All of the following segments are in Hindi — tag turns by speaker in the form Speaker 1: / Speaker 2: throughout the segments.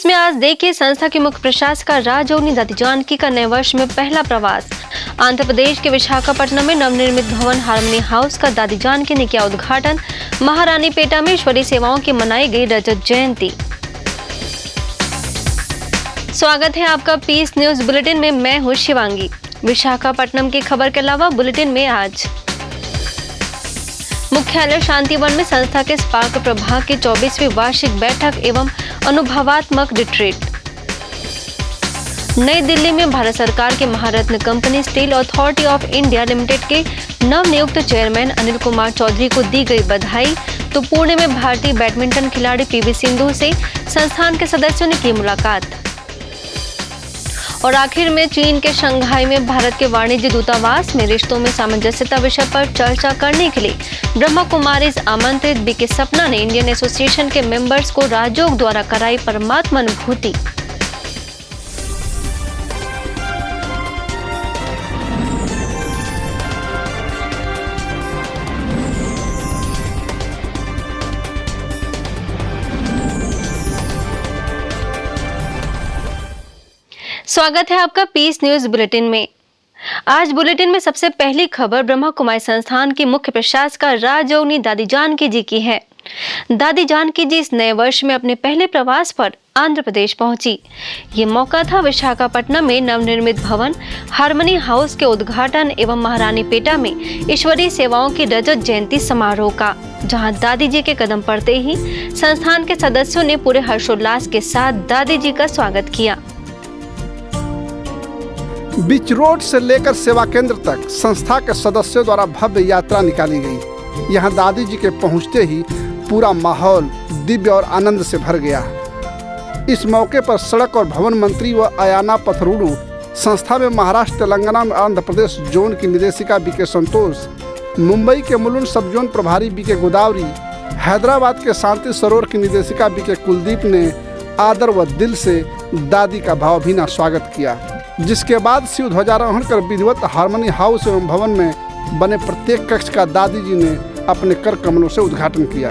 Speaker 1: न्यूज में आज देखिए संस्था के मुख्य प्रशासक राजौनी दादी जानकी का नए वर्ष में पहला प्रवास। आंध्र प्रदेश के विशाखापट्टनम में नवनिर्मित भवन हार्मनी हाउस का दादी जानकी ने किया उद्घाटन। महारानी पेटा में ईश्वरीय सेवाओं की मनाई गई रजत जयंती। स्वागत है आपका पीस न्यूज बुलेटिन में, मैं हूँ शिवांगी। विशाखापट्टनम की खबर के अलावा बुलेटिन में आज मुख्यालय शांतिवन में संस्था के स्पार्क प्रभाग की 24वीं वार्षिक बैठक एवं अनुभवात्मक रिट्रीट। नई दिल्ली में भारत सरकार के महारत्न company steel authority of India limited के नवनियुक्त चेयरमैन अनिल कुमार चौधरी को दी गई बधाई। तो पुणे में भारतीय बैडमिंटन खिलाड़ी पीवी सिंधु से संस्थान के सदस्यों ने की मुलाकात। और आखिर में चीन के शंघाई में भारत के वाणिज्य दूतावास में रिश्तों में सामंजस्यता विषय पर चर्चा करने के लिए ब्रह्मा कुमारीज आमंत्रित। बीके सपना ने इंडियन एसोसिएशन के मेंबर्स को राजयोग द्वारा कराई परमात्मा अनुभूति। स्वागत है आपका पीस न्यूज बुलेटिन में। आज बुलेटिन में सबसे पहली खबर ब्रह्मा कुमारी संस्थान की मुख्य प्रशासक राजौनी दादी जानकी जी की है। दादी जानकी जी इस नए वर्ष में अपने पहले प्रवास पर आंध्र प्रदेश पहुंची। ये मौका था विशाखापट्टनम में नवनिर्मित भवन हार्मनी हाउस के उद्घाटन एवं महारानी पेटा में ईश्वरीय सेवाओं की रजत जयंती समारोह का, जहां दादी जी के कदम पड़ते ही संस्थान के सदस्यों ने पूरे हर्षोल्लास के साथ दादी जी का स्वागत किया।
Speaker 2: बीच रोड से लेकर सेवा केंद्र तक संस्था के सदस्यों द्वारा भव्य यात्रा निकाली गई। यहाँ दादी जी के पहुँचते ही पूरा माहौल दिव्य और आनंद से भर गया। इस मौके पर सड़क और भवन मंत्री व अयाना पथरूडू, संस्था में महाराष्ट्र, तेलंगाना में आंध्र प्रदेश जोन की निदेशिका बीके संतोष, मुंबई के मुलुंड सब जोन प्रभारी बीके गोदावरी, हैदराबाद के शांति सरोवर की निदेशिका बीके कुलदीप ने आदर व दिल से दादी का भावभीना स्वागत किया। जिसके बाद शिव ध्वजारोहण कर विधिवत हार्मनी हाउस एवं भवन में बने प्रत्येक कक्ष का दादी जी ने अपने कर कमलों से उद्घाटन किया।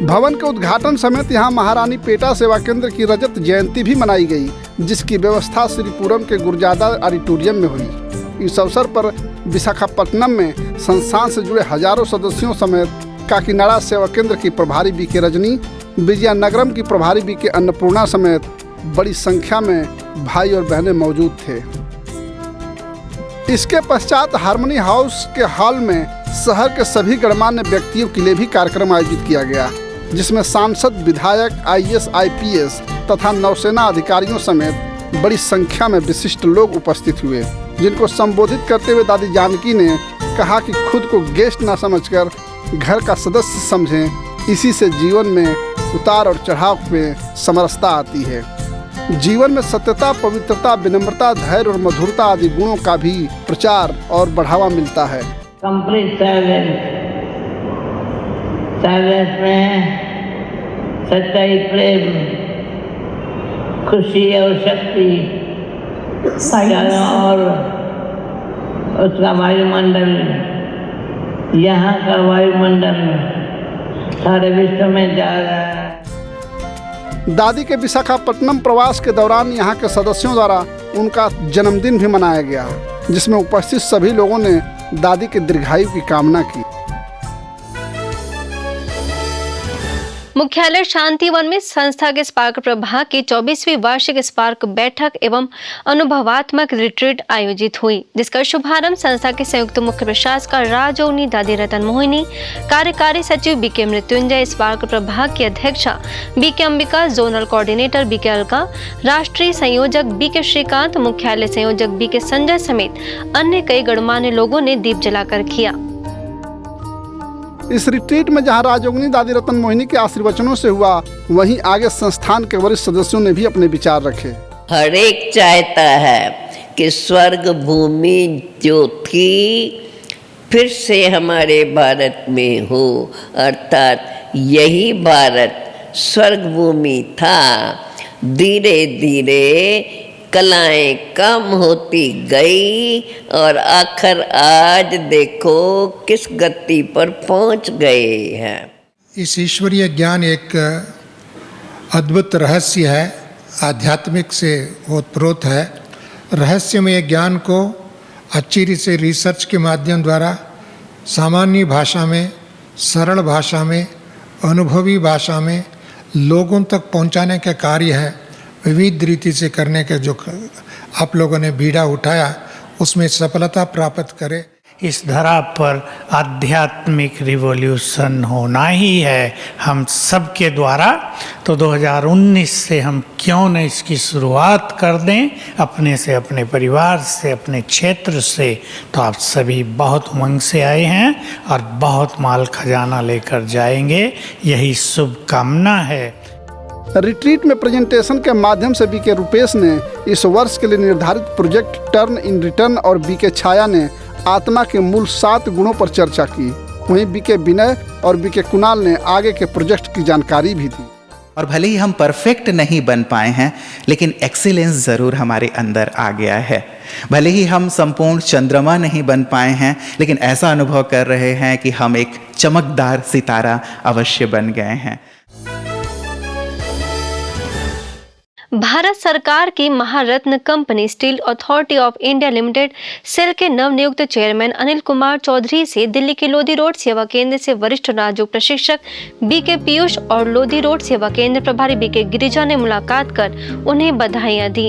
Speaker 2: भवन के उद्घाटन समेत यहां महारानी पेटा सेवा केंद्र की रजत जयंती भी मनाई गई, जिसकी व्यवस्था श्रीपुरम के गुरजादा ऑडिटोरियम में हुई। इस अवसर पर विशाखापट्टनम में संस्थान से जुड़े हजारों सदस्यों समेत काकीनाडा सेवा केंद्र की प्रभारी बीके रजनी, विजयनगरम की प्रभारी बीके अन्नपूर्णा समेत बड़ी संख्या में भाई और बहनें मौजूद थे। इसके पश्चात हार्मनी हाउस के हॉल में शहर के सभी गणमान्य व्यक्तियों के लिए भी कार्यक्रम आयोजित किया गया, जिसमें सांसद, विधायक, आईएएस, आईपीएस तथा नौसेना अधिकारियों समेत बड़ी संख्या में विशिष्ट लोग उपस्थित हुए, जिनको संबोधित करते हुए दादी जानकी ने कहा कि खुद को गेस्ट न समझकर घर का सदस्य समझें। इसी से जीवन में उतार और चढ़ाव में समरसता आती है। जीवन में सत्यता, पवित्रता, विनम्रता, धैर्य और मधुरता आदि गुणों का भी प्रचार और बढ़ावा मिलता है।
Speaker 3: कंप्लीट साइलेंस में सच्चाई, प्रेम, खुशी और शक्ति और उसका वायुमंडल, यहाँ का वायुमंडल सारे विश्व में जा रहा है।
Speaker 2: दादी के विशाखापट्टनम प्रवास के दौरान यहाँ के सदस्यों द्वारा उनका जन्मदिन भी मनाया गया, जिसमें उपस्थित सभी लोगों ने दादी के दीर्घायु की कामना की।
Speaker 1: मुख्यालय शांतिवन में संस्था के स्पार्क प्रभाग की 24वीं वार्षिक स्पार्क बैठक एवं अनुभवात्मक रिट्रीट आयोजित हुई, जिसका शुभारंभ संस्था के संयुक्त मुख्य प्रशासक राजौनी दादी रतन मोहिनी, कार्यकारी सचिव बीके मृत्युंजय, स्पार्क प्रभाग की अध्यक्षा BK Ambika, zonal coordinator BK Alka, राष्ट्रीय संयोजक बीके श्रीकांत, मुख्यालय संयोजक बीके संजय समेत अन्य कई गणमान्य लोगों ने दीप जलाकर किया।
Speaker 2: इस रिट्रीट में जहां राजौनी दादी रतन मोहिनी के आशीर्वचनों से हुआ, वहीं आगे संस्थान के वरिष्ठ सदस्यों ने भी अपने विचार रखे।
Speaker 4: हर एक चाहता है कि स्वर्ग भूमि जो थी फिर से हमारे भारत में हो, अर्थात यही भारत स्वर्ग भूमि था। धीरे धीरे कलाएं कम होती गई और आखिर आज देखो किस गति पर पहुंच गए हैं।
Speaker 5: इस ईश्वरीय ज्ञान एक अद्भुत रहस्य है, आध्यात्मिक से ओतप्रोत है। रहस्यमय ज्ञान को अच्छी से रिसर्च के माध्यम द्वारा सामान्य भाषा में, सरल भाषा में, अनुभवी भाषा में लोगों तक पहुंचाने का कार्य है। विविध रीति से करने के जो आप लोगों ने बीड़ा उठाया उसमें सफलता प्राप्त करे।
Speaker 6: इस धरा पर आध्यात्मिक रिवॉल्यूशन होना ही है हम सब के द्वारा। तो 2019 से हम क्यों न इसकी शुरुआत कर दें, अपने से, अपने परिवार से, अपने क्षेत्र से। तो आप सभी बहुत उमंग से आए हैं और बहुत माल खजाना लेकर जाएंगे, यही शुभकामना है।
Speaker 2: रिट्रीट में प्रेजेंटेशन के माध्यम से बीके रुपेश ने इस वर्ष के लिए निर्धारित प्रोजेक्ट टर्न इन रिटर्न और बीके छाया ने आत्मा के मूल 7 गुणों पर चर्चा की। वहीं बीके विनय और बीके कुणाल ने आगे के प्रोजेक्ट की जानकारी भी दी।
Speaker 7: और भले ही हम परफेक्ट नहीं बन पाए हैं, लेकिन एक्सीलेंस ज़रूर हमारे अंदर आ गया है। भले ही हम संपूर्ण चंद्रमा नहीं बन पाए हैं, लेकिन ऐसा अनुभव कर रहे हैं कि हम एक चमकदार सितारा अवश्य बन गए हैं।
Speaker 1: भारत सरकार की महारत्न company steel authority of India limited SAIL के नवनियुक्त चेयरमैन अनिल कुमार चौधरी से दिल्ली के लोधी रोड सेवा केंद्र से वरिष्ठ राजयोग प्रशिक्षक बीके पीयूष और लोधी रोड सेवा केंद्र प्रभारी बीके गिरिजा ने मुलाकात कर उन्हें बधाइयां दी।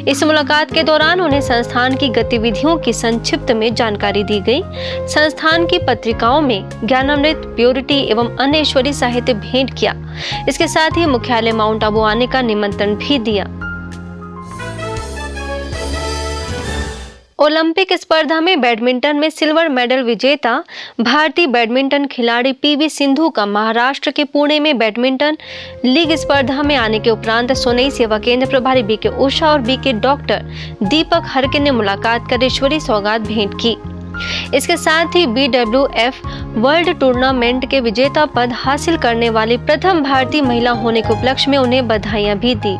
Speaker 1: इस मुलाकात के दौरान उन्हें संस्थान की गतिविधियों की संक्षिप्त में जानकारी दी गई। संस्थान की पत्रिकाओं में ज्ञानामृत, प्योरिटी एवं अन्य ईश्वरीय साहित्य भेंट किया। इसके साथ ही मुख्यालय माउंट आबू आने का निमंत्रण भी दिया। ओलंपिक स्पर्धा में बैडमिंटन में सिल्वर मेडल विजेता भारतीय बैडमिंटन खिलाड़ी पीवी सिंधु का महाराष्ट्र के पुणे में बैडमिंटन लीग स्पर्धा में आने के उपरांत सोनई सेवा केंद्र प्रभारी बीके उषा और बीके डॉक्टर दीपक हरके ने मुलाकात कर ईश्वरीय सौगात भेंट की। इसके साथ ही BWF वर्ल्ड टूर्नामेंट के विजेता पद हासिल करने वाली प्रथम भारतीय महिला होने के उपलक्ष्य में उन्हें बधाइयां भी दी।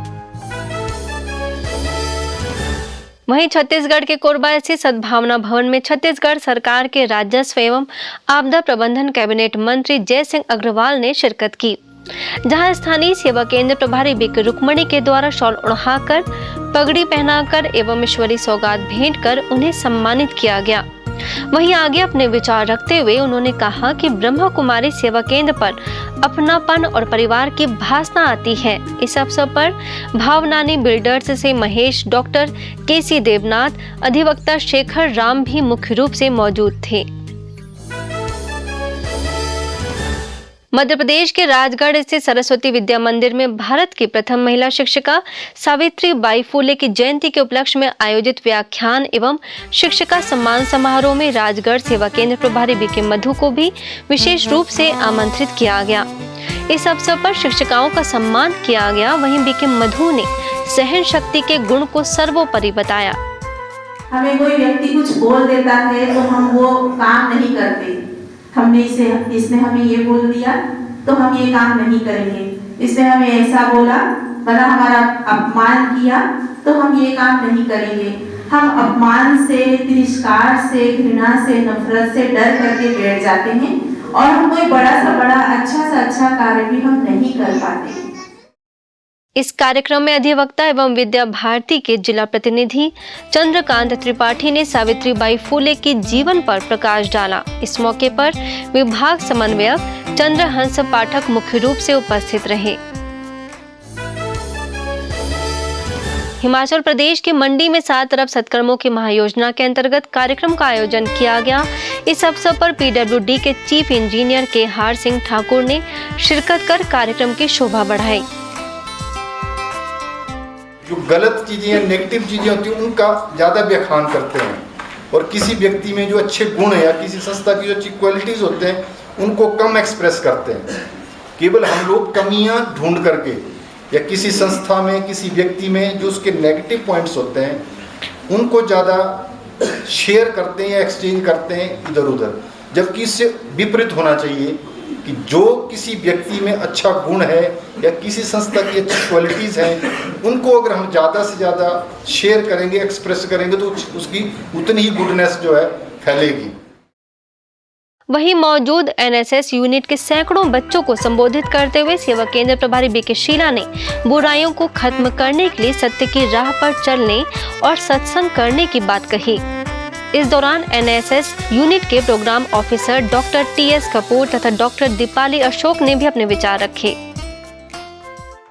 Speaker 1: वहीं छत्तीसगढ़ के कोरबा स्थित सद्भावना भवन में छत्तीसगढ़ सरकार के राजस्व एवं आपदा प्रबंधन कैबिनेट मंत्री जय सिंह अग्रवाल ने शिरकत की, जहां स्थानीय सेवा केंद्र प्रभारी बीके रुक्मणी के द्वारा शॉल ओढ़ाकर, पगड़ी पहनाकर एवं ईश्वरीय सौगात भेंट कर उन्हें सम्मानित किया गया। वहीं आगे अपने विचार रखते हुए उन्होंने कहा कि ब्रह्मा कुमारी सेवा केंद्र पर अपनापन और परिवार की भावना आती है। इस अवसर पर भावनानी बिल्डर्स से महेश, डॉक्टर KC देवनाथ, अधिवक्ता शेखर राम भी मुख्य रूप से मौजूद थे। मध्य प्रदेश के राजगढ़ स्थित सरस्वती विद्या मंदिर में भारत की प्रथम महिला शिक्षिका सावित्री बाई फुले की जयंती के उपलक्ष्य में आयोजित व्याख्यान एवं शिक्षिका सम्मान समारोह में राजगढ़ सेवा केंद्र प्रभारी बीके मधु को भी विशेष रूप से आमंत्रित किया गया। इस अवसर पर शिक्षिकाओं का सम्मान किया गया। वहीं बीके मधु ने सहन शक्ति के गुण को सर्वोपरि बताया।
Speaker 8: हमें कोई व्यक्ति कुछ बोल देता है तो हम वो काम नहीं करते। इसने हमें ये बोल दिया तो हम ये काम नहीं करेंगे। इसने हमें ऐसा बोला, बड़ा हमारा अपमान किया तो हम ये काम नहीं करेंगे। हम अपमान से, तिरस्कार से, घृणा से, नफरत से डर करके बैठ जाते हैं और हम कोई बड़ा सा अच्छा कार्य भी हम नहीं कर पाते।
Speaker 1: इस कार्यक्रम में अधिवक्ता एवं विद्या भारती के जिला प्रतिनिधि चंद्रकांत त्रिपाठी ने सावित्रीबाई फुले की जीवन पर प्रकाश डाला। इस मौके पर विभाग समन्वयक चंद्रहंस पाठक मुख्य रूप से उपस्थित रहे। हिमाचल प्रदेश के मंडी में 7 अरब सत्कर्मों की महायोजना के अंतर्गत कार्यक्रम का आयोजन किया गया। इस अवसर पर PWD के chief engineer KR Singh Thakur ने शिरकत कर कार्यक्रम की शोभा बढ़ाई।
Speaker 9: जो गलत चीज़ें या नेगेटिव चीज़ें होती हैं उनका ज़्यादा व्याख्यान करते हैं, और किसी व्यक्ति में जो अच्छे गुण है या किसी संस्था की जो अच्छी क्वालिटीज़ होते हैं उनको कम एक्सप्रेस करते हैं। केवल हम लोग कमियां ढूंढ करके या किसी संस्था में, किसी व्यक्ति में जो उसके नेगेटिव पॉइंट्स होते हैं उनको ज़्यादा शेयर करते हैं या एक्सचेंज करते हैं इधर उधर, जबकि इससे विपरीत होना चाहिए कि जो किसी व्यक्ति में अच्छा गुण है या किसी संस्था की अच्छी क्वालिटीज़ हैं उनको अगर हम ज़्यादा से ज़्यादा शेयर करेंगे, एक्सप्रेस करेंगे तो उसकी उतनी ही गुडनेस जो है फैलेगी।
Speaker 1: वहीं मौजूद एनएसएस यूनिट के सैकड़ों बच्चों को संबोधित करते हुए सेवा केंद्र प्रभारी बीके शीला ने बुराइयों को खत्म करने के लिए सत्य की राह पर चलने और सत्संग करने की बात कही। इस दौरान एनएसएस यूनिट के programme officer doctor TS Kapoor तथा डॉक्टर दीपाली अशोक ने भी अपने विचार रखे।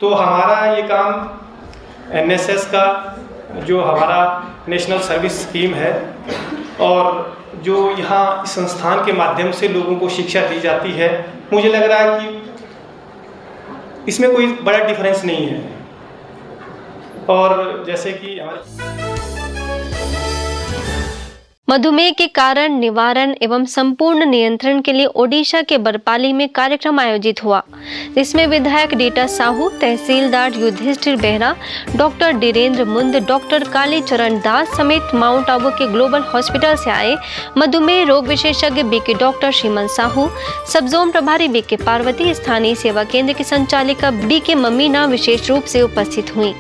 Speaker 10: तो हमारा ये काम एनएसएस का जो हमारा नेशनल सर्विस स्कीम है और जो यहाँ इस संस्थान के माध्यम से लोगों को शिक्षा दी जाती है, मुझे लग रहा है कि इसमें कोई बड़ा डिफरेंस नहीं है। और जैसे कि हमारे
Speaker 1: मधुमेह के कारण निवारण एवं संपूर्ण नियंत्रण के लिए ओडिशा के बरपाली में कार्यक्रम आयोजित हुआ, जिसमें विधायक रीटा साहू, तहसीलदार युधिष्ठिर बेहरा, डॉक्टर धीरेन्द्र मुंद, डॉक्टर कालीचरण दास समेत माउंट आबू के ग्लोबल हॉस्पिटल से आए मधुमेह रोग विशेषज्ञ बीके डॉक्टर श्रीमन साहू, सब जोन प्रभारी बीके पार्वती, स्थानीय सेवा केंद्र की संचालिका बीके ममीना विशेष रूप से उपस्थित हुई।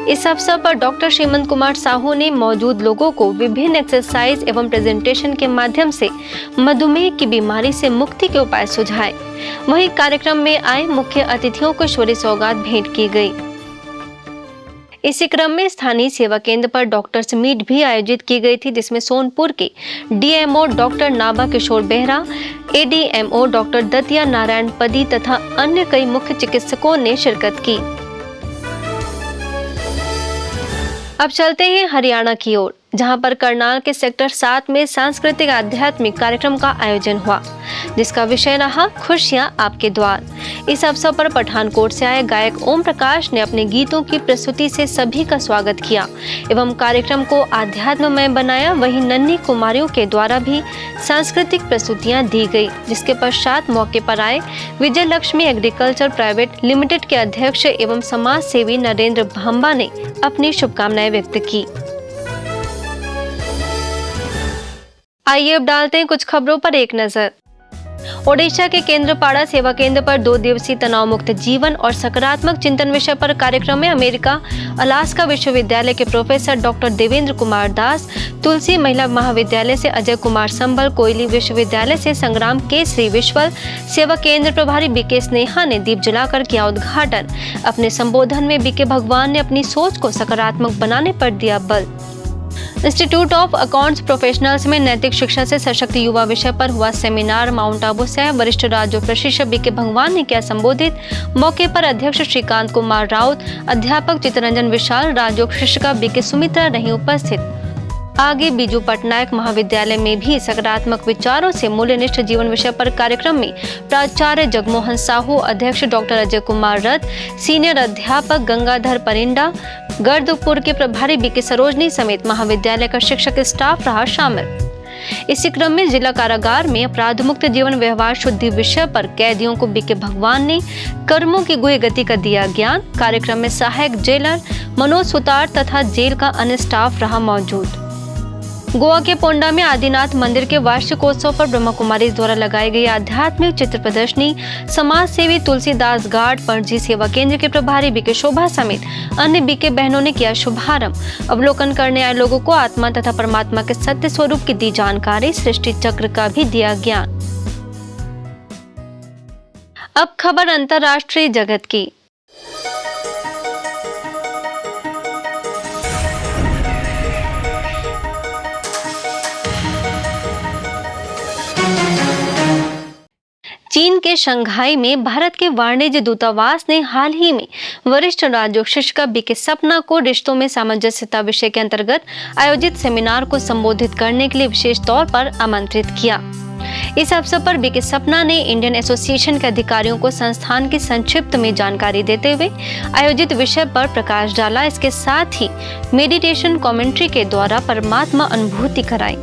Speaker 1: इस अवसर पर डॉक्टर श्रीमंत कुमार साहू ने मौजूद लोगों को विभिन्न एक्सरसाइज एवं प्रेजेंटेशन के माध्यम से मधुमेह की बीमारी से मुक्ति के उपाय सुझाए। वहीं कार्यक्रम में आए मुख्य अतिथियों को ईश्वरीय सौगात भेंट की गई। इसी क्रम में स्थानीय सेवा केंद्र पर डॉक्टर्स मीट भी आयोजित की गई थी, जिसमें सोनपुर के डीएमओ डॉक्टर नाभा किशोर बेहरा, एडीएमओ डॉक्टर दतिया नारायण पदी तथा अन्य कई मुख्य चिकित्सकों ने शिरकत की। अब चलते हैं हरियाणा की ओर, जहां पर करनाल के सेक्टर 7 में सांस्कृतिक आध्यात्मिक कार्यक्रम का आयोजन हुआ, जिसका विषय रहा खुशियां आपके द्वार। इस अवसर पर पठानकोट से आए गायक ओम प्रकाश ने अपने गीतों की प्रस्तुति से सभी का स्वागत किया एवं कार्यक्रम को आध्यात्ममय बनाया। वहीं नन्ही कुमारियों के द्वारा भी सांस्कृतिक प्रस्तुतियां दी गई, जिसके पश्चात मौके पर आए विजय लक्ष्मी एग्रीकल्चर प्राइवेट लिमिटेड के अध्यक्ष एवं समाज सेवी नरेंद्र भांबा ने अपनी शुभकामनाएं व्यक्त की। आइए अब डालते हैं कुछ खबरों पर एक नजर। ओडिशा के केंद्रपाड़ा सेवा केंद्र पर 2 दिवसीय तनाव मुक्त जीवन और सकारात्मक चिंतन विषय पर कार्यक्रम में अमेरिका अलास्का विश्वविद्यालय के प्रोफेसर डॉक्टर देवेंद्र कुमार दास, तुलसी महिला महाविद्यालय से अजय कुमार संबल, कोयली विश्वविद्यालय से संग्राम केसरी विश्वल, सेवा केंद्र प्रभारी बीके स्नेहा ने दीप जलाकर किया उद्घाटन। अपने संबोधन में बीके भगवान ने अपनी सोच को सकारात्मक बनाने पर दिया बल। इंस्टीट्यूट ऑफ अकाउंट्स प्रोफेशनल्स में नैतिक शिक्षा से सशक्त युवा विषय पर हुआ सेमिनार। माउंट आबू से वरिष्ठ राज्य प्रशिक्षक बीके भगवान ने किया संबोधित। मौके पर अध्यक्ष श्रीकांत कुमार राउत, अध्यापक चितरंजन विशाल, राज्य शिक्षिका बीके सुमित्रा रही उपस्थित। आगे बीजू पटनायक महाविद्यालय में भी सकारात्मक विचारों से मूल्यनिष्ठ जीवन विषय पर कार्यक्रम में प्राचार्य जगमोहन साहू, अध्यक्ष डॉक्टर अजय कुमार रथ, सीनियर अध्यापक गंगाधर परिंडा, गर्दपुर के प्रभारी बीके सरोजनी समेत महाविद्यालय का शिक्षक स्टाफ रहा शामिल। इसी क्रम में जिला कारागार में अपराध मुक्त जीवन व्यवहार शुद्धि विषय पर कैदियों को बीके भगवान ने कर्मों की गुह्य गति का दिया ज्ञान। कार्यक्रम में सहायक जेलर मनोज सुतार तथा जेल का अन्य स्टाफ रहा मौजूद। गोवा के पोंडा में आदिनाथ मंदिर के वार्षिकोत्सव पर ब्रह्मा कुमारी द्वारा लगाई गई आध्यात्मिक चित्र प्रदर्शनी, समाज सेवी तुलसीदास घाट, पणजी सेवा केंद्र के प्रभारी बीके शोभा समेत अन्य बीके बहनों ने किया शुभारंभ। अवलोकन करने आए लोगों को आत्मा तथा परमात्मा के सत्य स्वरूप की दी जानकारी, सृष्टि चक्र का भी दिया ज्ञान। अब खबर अंतर्राष्ट्रीय जगत की। चीन के शंघाई में भारत के वाणिज्य दूतावास ने हाल ही में वरिष्ठ राज्य शिक्षिका बीके सपना को रिश्तों में सामंजस्यता विषय के अंतर्गत आयोजित सेमिनार को संबोधित करने के लिए विशेष तौर पर आमंत्रित किया। इस अवसर पर बीके सपना ने इंडियन एसोसिएशन के अधिकारियों को संस्थान की संक्षिप्त में जानकारी देते हुए आयोजित विषय पर प्रकाश डाला। इसके साथ ही मेडिटेशन कमेंट्री के द्वारा परमात्मा अनुभूति कराई।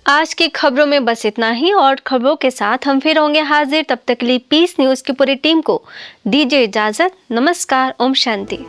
Speaker 1: आज की खबरों में बस इतना ही और खबरों के साथ हम फिर होंगे हाजिर। तब तक के लिए पीस न्यूज की पूरी टीम को दीजिए इजाजत। नमस्कार, ओम शांति।